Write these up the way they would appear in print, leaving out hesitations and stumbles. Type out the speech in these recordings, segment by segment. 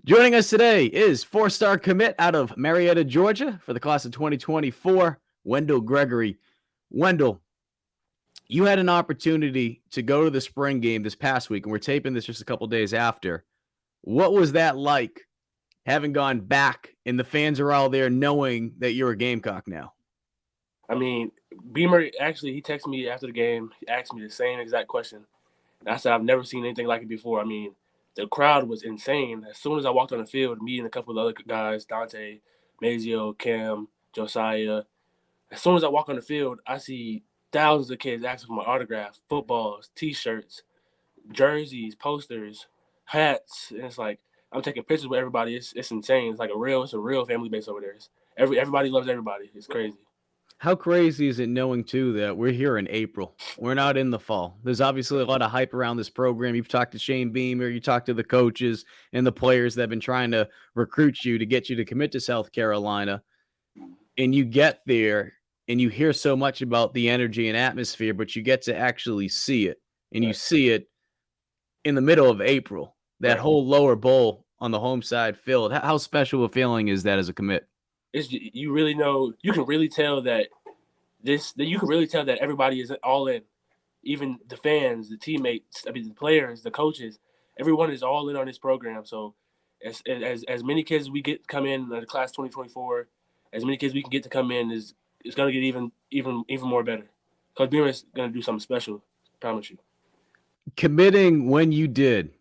Joining us today is four-star commit out of Marietta, Georgia for the class of 2024, Wendell Gregory. Wendell, you had an opportunity to go to the spring game this past week, and we're taping this just a couple days after. What was that like, having gone back, and the fans are all there knowing that you're a Gamecock now? I mean, Beamer, actually, he texted me after the game. He asked me the same exact question. And I said, I've never seen anything like it before. I mean, the crowd was insane. As soon as I walked on the field, me and a couple of other guys, Dante, Mazio, Cam, Josiah, as soon as I walk on the field, I see thousands of kids asking for my autograph, footballs, T-shirts, jerseys, posters, hats. And it's like, I'm taking pictures with everybody. It's insane. It's a real family base over there. Everybody loves everybody. It's crazy. How crazy is it knowing, too, that we're here in April? We're not in the fall. There's obviously a lot of hype around this program. You've talked to Shane Beamer. You talked to the coaches and the players that have been trying to recruit you to get you to commit to South Carolina. And you get there and you hear so much about the energy and atmosphere, but you get to actually see it. And you see it in the middle of April, that whole lower bowl on the home side filled. How special a feeling is that as a commit? You really know, you can really tell that everybody is all in. Even the fans, the teammates, the players, the coaches, everyone is all in on this program. So as many kids as we get to come in the class 2024, as many kids we can get to come in is going to get even more better. Coach Beamer is going to do something special, I promise you. Committing when you did,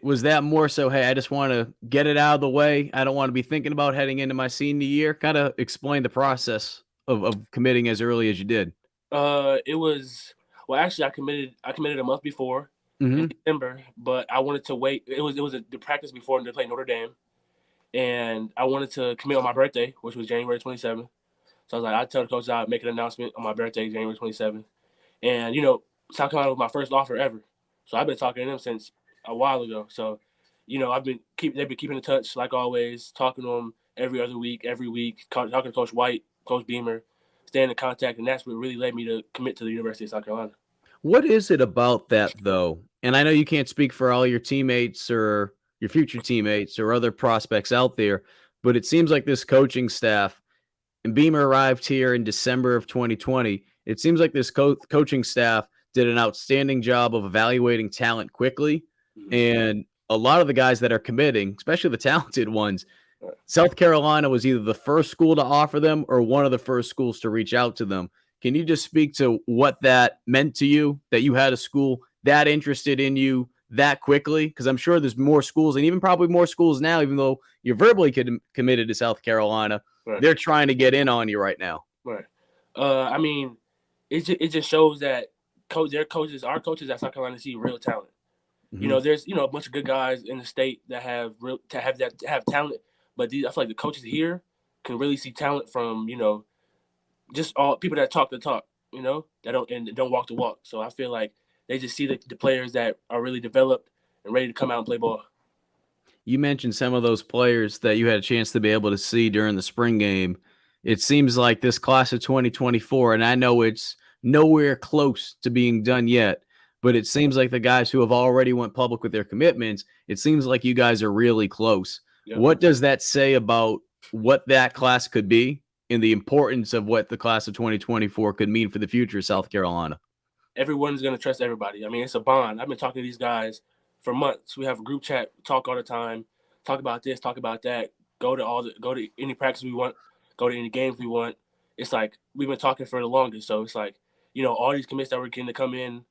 was that more so, hey, I just want to get it out of the way, I don't want to be thinking about heading into my senior year? Kind of explain the process of committing as early as you did. It was, well, actually, I committed a month before in December, but I wanted to wait. It was the practice before they played Notre Dame, and I wanted to commit on my birthday, which was January 27th. So I was like, I tell the coach I'd make an announcement on my birthday, January 27th. And, South Carolina was my first offer ever. So I've been talking to them since a while ago. So, they've been keeping in touch like always, talking to them every week, talking to Coach White, Coach Beamer, staying in contact, and that's what really led me to commit to the University of South Carolina. What is it about that, though? And I know you can't speak for all your teammates or your future teammates or other prospects out there, but it seems like this coaching staff, and Beamer arrived here in December of 2020. It seems like this coaching staff did an outstanding job of evaluating talent quickly. And a lot of the guys that are committing, especially the talented ones, South Carolina was either the first school to offer them or one of the first schools to reach out to them. Can you just speak to what that meant to you, that you had a school that interested in you that quickly? Because I'm sure there's more schools, and even probably more schools now, even though you're verbally committed to South Carolina, they're trying to get in on you right now. Right. I mean, it just shows that our coaches at South Carolina see real talent. There's a bunch of good guys in the state that have talent, but I feel like the coaches here can really see talent from just all people that talk the talk, that don't walk the walk. So I feel like they just see the players that are really developed and ready to come out and play ball. You mentioned some of those players that you had a chance to be able to see during the spring game. It seems like this class of 2024, and I know it's nowhere close to being done yet, but it seems like the guys who have already went public with their commitments, it seems like you guys are really close. Yep. What does that say about what that class could be and the importance of what the class of 2024 could mean for the future of South Carolina? Everyone's going to trust everybody. I mean, it's a bond. I've been talking to these guys for months. We have a group chat, talk all the time, talk about this, talk about that, go to any practice we want, go to any games we want. It's like we've been talking for the longest. So it's like, all these commits that we're getting to come in,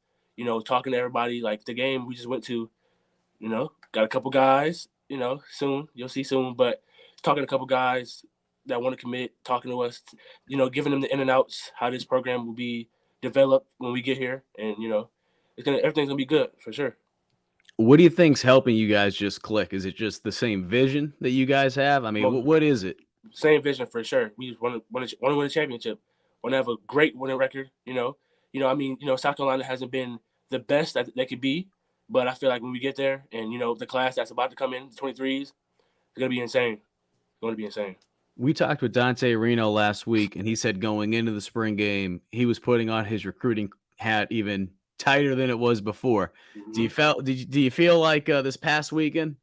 talking to everybody. Like the game we just went to, got a couple guys, soon. You'll see soon. But talking to a couple guys that want to commit, talking to us, giving them the in and outs, how this program will be developed when we get here. And, everything's going to be good for sure. What do you think's helping you guys just click? Is it just the same vision that you guys have? I mean, what is it? Same vision for sure. We just want to win a championship. Want to have a great winning record. South Carolina hasn't been the best that they could be, but I feel like when we get there and the class that's about to come in, the 23s, it's gonna be insane. It's going to be insane. We talked with Dante Reno last week, and he said going into the spring game, he was putting on his recruiting hat even tighter than it was before. Mm-hmm. Do you feel like this past weekend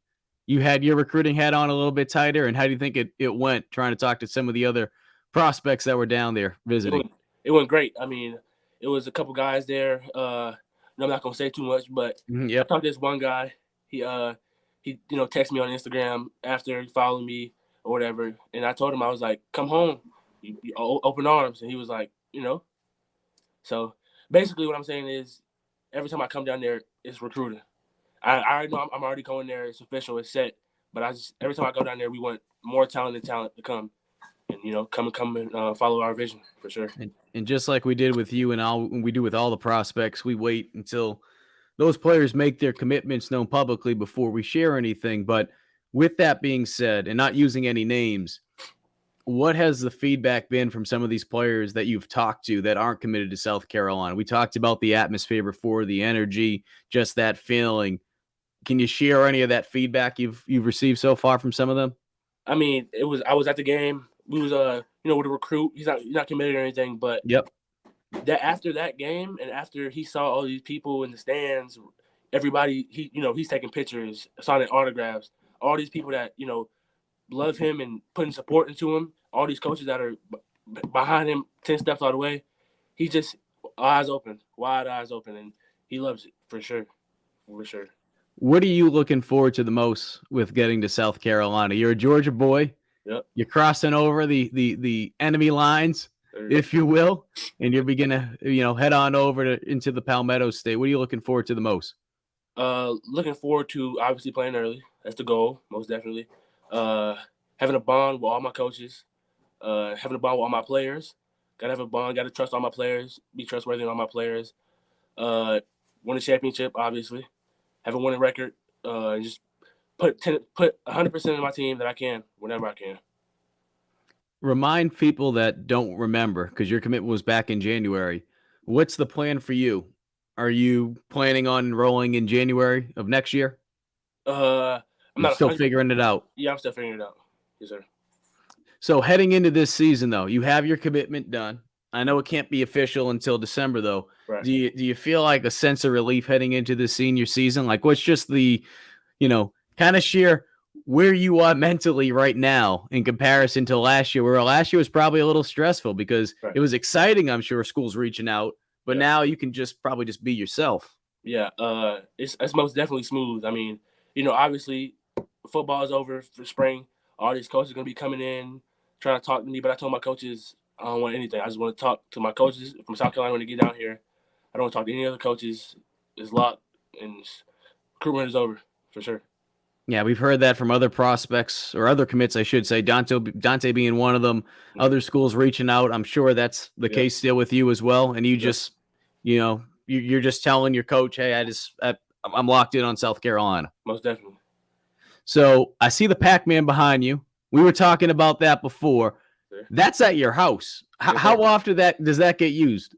you had your recruiting hat on a little bit tighter? And how do you think it went trying to talk to some of the other prospects that were down there It visiting? went it went great. I mean, it was a couple guys there. No, I'm not gonna say too much, but Mhm, I yep. talked to this one guy. He texted me on Instagram after he followed me or whatever, and I told him I was like, "Come home, open arms," and he was like, So basically, what I'm saying is, every time I come down there, it's recruiting. I already know I'm already going there. It's official. It's set. But every time I go down there, we want more talented talent to come and come and follow our vision for sure. And just like we did with you and all we do with all the prospects, we wait until those players make their commitments known publicly before we share anything. But with that being said, and not using any names, what has the feedback been from some of these players that you've talked to that aren't committed to South Carolina? We talked about the atmosphere before, the energy, just that feeling. Can you share any of that feedback you've received so far from some of them? I mean, I was at the game. We was with a recruit. He's not committed or anything, but Yep. that after that game and after he saw all these people in the stands, everybody he's taking pictures, signing autographs. All these people that love him and putting support into him. All these coaches that are behind him, 10 steps all the way. He just wide eyes open, and he loves it for sure, for sure. What are you looking forward to the most with getting to South Carolina? You're a Georgia boy. Yep. You're crossing over the enemy lines, if you will, and you're beginning to head on over into the Palmetto State. What are you looking forward to the most? Looking forward to obviously playing early. That's the goal, most definitely. Uh, Having a bond with all my coaches. Having a bond with all my players. Gotta have a bond. Gotta trust all my players. Be trustworthy in all my players. Win a championship, obviously. Have a winning record. And just put 100% in my team that I can whenever I can. Remind people that don't remember because your commitment was back in January. What's the plan for you? Are you planning on enrolling in January of next year? I'm You're not still 100. figuring it out. Yeah, I'm still figuring it out. Yes, sir. So heading into this season, though, you have your commitment done. I know it can't be official until December, though. Right. Do you feel like a sense of relief heading into the senior season? Like, what's just the kind of share where you are mentally right now in comparison to last year, where last year was probably a little stressful because Right. it was exciting. I'm sure schools reaching out, but Yeah. now you can probably just be yourself. Yeah. It's most definitely smooth. I mean, obviously, football is over for spring. All these coaches are gonna be coming in trying to talk to me, but I told my coaches I don't want anything. I just want to talk to my coaches from South Carolina when they get down here. I don't want to talk to any other coaches. It's locked and recruitment is over for sure. Yeah, we've heard that from other prospects or other commits, I should say. Dante being one of them. Other schools reaching out. I'm sure that's the Yeah. case still with you as well. And you Yeah. just, you're just telling your coach, "Hey, I'm locked in on South Carolina." Most definitely. So I see the Pac-Man behind you. We were talking about that before. Yeah. That's at your house. How often does that get used?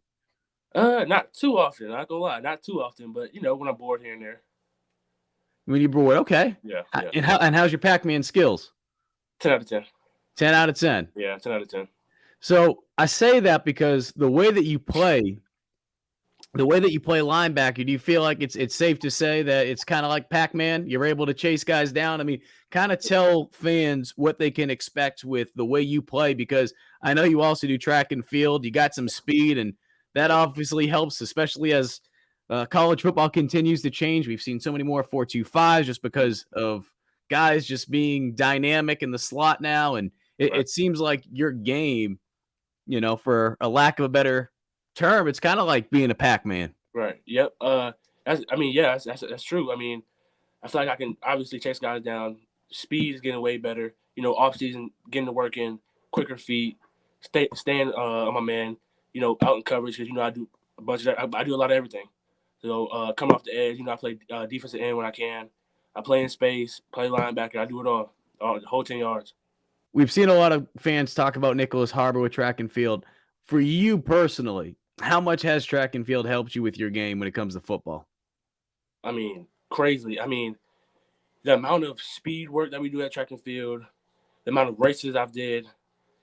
Not too often. Not gonna lie, not too often. But when I'm bored here and there. When you're bored, okay. Yeah. Yeah. And how's your Pac-Man skills? 10 out of 10. 10 out of 10. Yeah, 10 out of 10. So I say that because the way that you play linebacker, do you feel like it's safe to say that it's kind of like Pac-Man? You're able to chase guys down. I mean, kind of tell fans what they can expect with the way you play, because I know you also do track and field. You got some speed, and that obviously helps, especially as college football continues to change. We've seen so many more 4.25s just because of guys just being dynamic in the slot now, and Right. it seems like your game, for a lack of a better term, it's kind of like being a Pac-Man. Right. Yep. Yeah, that's true. I mean, I feel like I can obviously chase guys down. Speed is getting way better. Off season, getting to work in, quicker feet, staying on my man. Out in coverage because I do a bunch of that. I do a lot of everything. So coming off the edge, I play defensive end when I can. I play in space, play linebacker. I do it all the whole 10 yards. We've seen a lot of fans talk about Nicholas Harbor with track and field. For you personally, how much has track and field helped you with your game when it comes to football? I mean, crazily. I mean, the amount of speed work that we do at track and field, the amount of races I've did,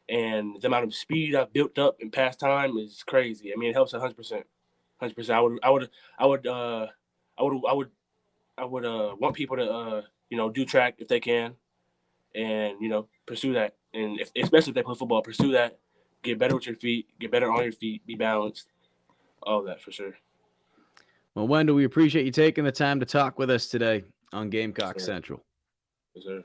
and the amount of speed I've built up in past time is crazy. I mean, it helps 100%. 100%. I would want people to do track if they can, and pursue that. And especially if they play football, pursue that. Get better with your feet. Get better on your feet. Be balanced. All of that for sure. Well, Wendell, we appreciate you taking the time to talk with us today on Gamecock Yes, sir. Central. Yes, sir.